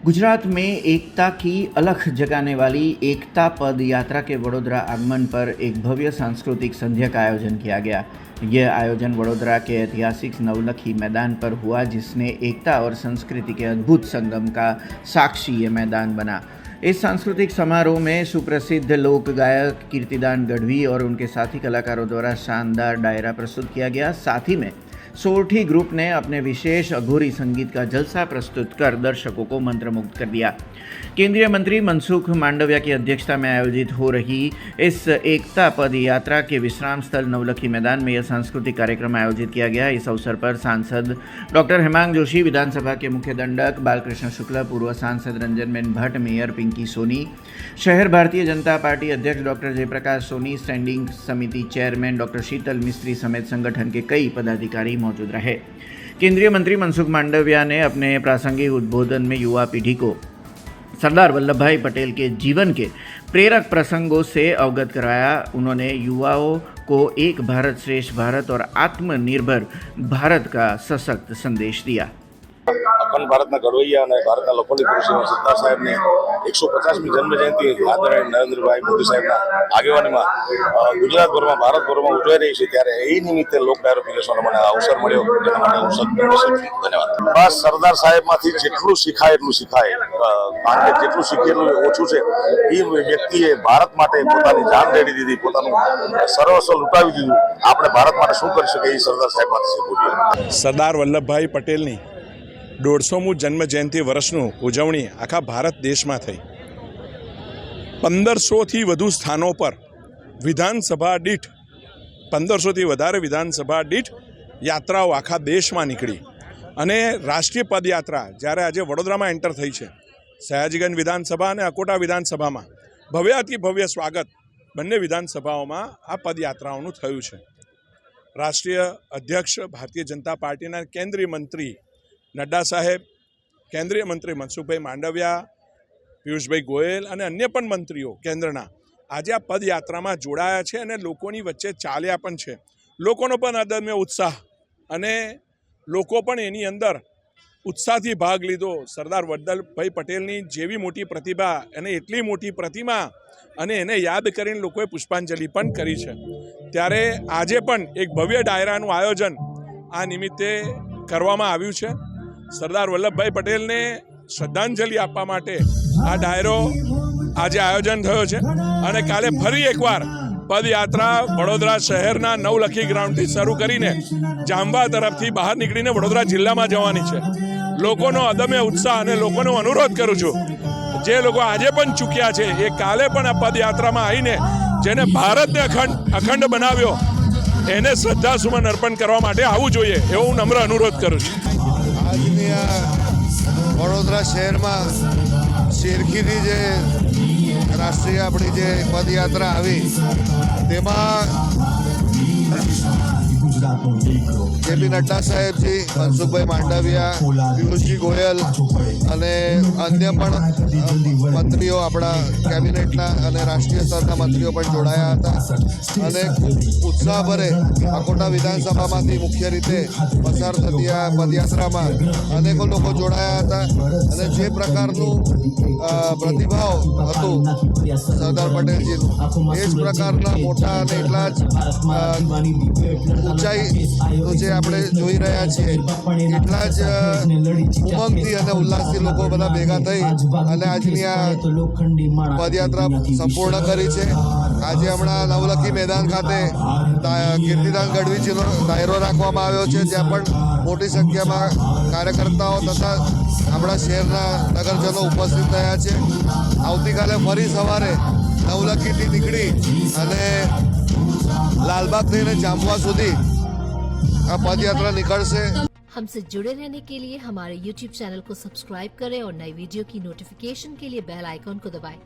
गुजरात में एकता की अलख जगाने वाली एकता पद यात्रा के वडोदरा आगमन पर एक भव्य सांस्कृतिक संध्या का आयोजन किया गया। यह आयोजन वडोदरा के ऐतिहासिक नवलखी मैदान पर हुआ, जिसने एकता और संस्कृति के अद्भुत संगम का साक्षी ये मैदान बना। इस सांस्कृतिक समारोह में सुप्रसिद्ध लोक गायक कीर्तिदान गढ़वी और उनके साथी कलाकारों द्वारा शानदार डायरा प्रस्तुत किया गया। साथ ही में सोरठी ग्रुप ने अपने विशेष अघोरी संगीत का जलसा प्रस्तुत कर दर्शकों को मंत्रमुग्ध कर दिया। केंद्रीय मंत्री मनसुख मांडविया की अध्यक्षता में आयोजित हो रही इस एकता पद यात्रा के विश्राम स्थल नवलखी मैदान में यह सांस्कृतिक कार्यक्रम आयोजित किया गया। इस अवसर पर सांसद डॉक्टर हेमांग जोशी, विधानसभा के मुख्य दंडक बालकृष्ण शुक्ल, पूर्व सांसद रंजनबेन भट्ट, मेयर पिंकी सोनी, शहर भारतीय जनता पार्टी अध्यक्ष डॉक्टर जयप्रकाश सोनी, स्टैंडिंग समिति चेयरमैन डॉक्टर शीतल मिस्त्री समेत संगठन के कई पदाधिकारी मौजूद रहे। केंद्रीय मंत्री मनसुख मांडविया ने अपने प्रासंगिक उद्बोधन में युवा पीढ़ी को सरदार वल्लभ भाई पटेल के जीवन के प्रेरक प्रसंगों से अवगत कराया। उन्होंने युवाओं को एक भारत श्रेष्ठ भारत और आत्मनिर्भर भारत का सशक्त संदेश दिया। अखंड भारतना घडवैया અને ભારતના લોખંડી પુરુષ એવા સરદાર સાહેબને 150મી જન્મ જયંતિ આદરણીય નરેન્દ્રભાઈ મોદી સાહેબના આગેવાનીમાં ગુજરાતભરમાં ભારતભરમાં ઉજવાઈ રહી છે, ત્યારે એ નિમિત્તે લોક ડાયરો પીરસવાનો મને અવસર મળ્યો, જેના માટે હું સદગુણ ધન્યવાદ। બસ સરદાર સાહેબમાંથી જેટલું શીખાય એટલું શીખાય, કારણ કે જેટલું શીખીએ એટલું ઓછું છે। એ વ્યક્તિએ ભારત માટે પોતાની જાન રેડી દીધી, પોતાનું સર્વસ્વ લૂંટાવી દીધું। આપણે ભારત માટે શું કરી શકીએ એ સરદાર સાહેબમાંથી શીખવું જોઈએ। સરદાર વલ્લભભાઈ પટેલની 150મું જન્મ જયંતિ વર્ષનું ઉજવણી આખા ભારત દેશમાં થઈ। 1500થી વધુ સ્થાનો પર વિધાનસભા દીઠ 1500થી વધારે વિધાનસભા દીઠ યાત્રાઓ આખા દેશમાં નીકળી અને રાષ્ટ્રીય પદયાત્રા જ્યારે આજે વડોદરામાં એન્ટર થઈ છે, સયાજીગંજ વિધાનસભા અને અકોટા વિધાનસભામાં ભવ્યાતિ ભવ્ય સ્વાગત બંને વિધાનસભાઓમાં આ પદયાત્રાઓનું થયું છે। રાષ્ટ્રીય અધ્યક્ષ ભારતીય જનતા પાર્ટીના કેન્દ્રીય મંત્રી નડ્ડા સાહેબ, કેન્દ્રીય મંત્રી મનસુખભાઈ માંડવિયા, પિયુષભાઈ ગોયલ અને અન્ય પણ મંત્રીઓ કેન્દ્રના આજે આ પદયાત્રામાં જોડાયા છે અને લોકોની વચ્ચે ચાલ્યા પણ છે। લોકોનો પણ અદમ્ય ઉત્સાહ અને લોકો પણ એની અંદર ઉત્સાહથી ભાગ લીધો। સરદાર વલ્લભભાઈ પટેલની જેવી મોટી પ્રતિભા અને એટલી મોટી પ્રતિમા અને એને યાદ કરીને લોકોએ પુષ્પાંજલિ પણ કરી છે। ત્યારે આજે પણ એક ભવ્ય ડાયરાનું આયોજન આ નિમિત્તે કરવામાં આવ્યું છે। સરદાર વલ્લભભાઈ પટેલને શ્રદ્ધાંજલિ આપવા માટે આ ડાયરો આજે આયોજન થયો છે અને કાલે ફરી એકવાર પદયાત્રા વડોદરા શહેરના નવલખી ગ્રાઉન્ડથી શરૂ કરીને જાંબા તરફથી બહાર નીકળીને વડોદરા જિલ્લામાં જવાની છે। લોકોનો અદમ્ય ઉત્સાહ અને લોકોનો અનુરોધ કરું છું, જે લોકો આજે પણ ચૂક્યા છે એ કાલે પણ આ પદયાત્રામાં આવીને જેને ભારતને અખંડ બનાવ્યો એને શ્રદ્ધાસુમન અર્પણ કરવા માટે આવવું જોઈએ એવો હું નમ્ર અનુરોધ કરું છું। આજની આ વડોદરા શહેરમાં શેરખીથી જે રાષ્ટ્રીય આપણી જે પદયાત્રા આવી તેમાં જેપી નડ્ડા સાહેબજી, મનસુખભાઈ માંડવિયા, પિયુષજી ગોયલ અને અન્ય પણ મંત્રીઓ આપણા કેબિનેટના અને રાષ્ટ્રીય સ્તરના મંત્રીઓ પણ જોડાયા હતા અને ખૂબ ઉત્સાહભરે અકોટા વિધાનસભામાંથી મુખ્ય રીતે પસાર થતી આ પદયાત્રામાં અનેકો લોકો જોડાયા હતા અને જે પ્રકારનું પ્રતિભાવ હતું સરદાર પટેલજીનું, એ જ પ્રકારના મોટા અને એટલા જ ઊંચાઈ જે આપણે જોઈ રહ્યા છીએ એટલા જ ઉમંગથી અને ઉલ્લાસથી લોકો બધા ભેગા થઈ અને આજની આ પદયાત્રા સંપૂર્ણ કરી છે। આજે હમણાં નવલખી મેદાન ખાતે કીર્તિદાન ગઢવીજીનો ડાયરો રાખવામાં આવ્યો છે, જ્યાં પણ મોટી સંખ્યામાં કાર્યકર્તાઓ તથા આપણા શહેરના નગરજનો ઉપસ્થિત થયા છે। આવતીકાલે ફરી સવારે નવલખીથી નીકળી અને लालबाग थईने जामवा सुधी आ पदयात्रा निकलશે। हमसे जुड़े रहने के लिए हमारे YouTube चैनल को सब्सक्राइब करें और नई वीडियो की नोटिफिकेशन के लिए बेल आइकॉन को दबाएं।